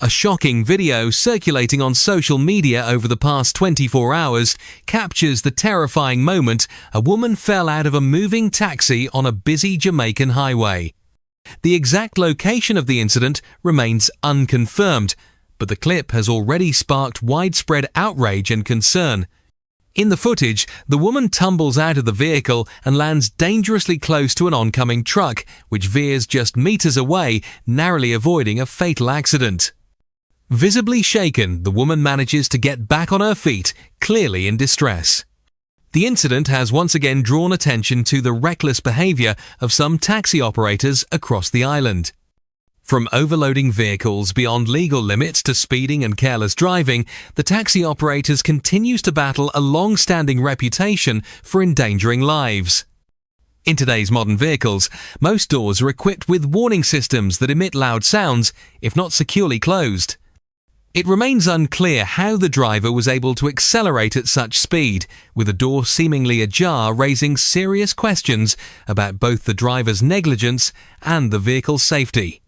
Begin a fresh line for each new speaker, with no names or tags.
A shocking video circulating on social media over the past 24 hours captures the terrifying moment a woman fell out of a moving taxi on a busy Jamaican highway. The exact location of the incident remains unconfirmed, but the clip has already sparked widespread outrage and concern. In the footage, the woman tumbles out of the vehicle and lands dangerously close to an oncoming truck, which veers just meters away, narrowly avoiding a fatal accident. Visibly shaken, the woman manages to get back on her feet, clearly in distress. The incident has once again drawn attention to the reckless behaviour of some taxi operators across the island. From overloading vehicles beyond legal limits to speeding and careless driving, the taxi operators continues to battle a long-standing reputation for endangering lives. In today's modern vehicles, most doors are equipped with warning systems that emit loud sounds, if not securely closed. It remains unclear how the driver was able to accelerate at such speed, with the door seemingly ajar, raising serious questions about both the driver's negligence and the vehicle's safety.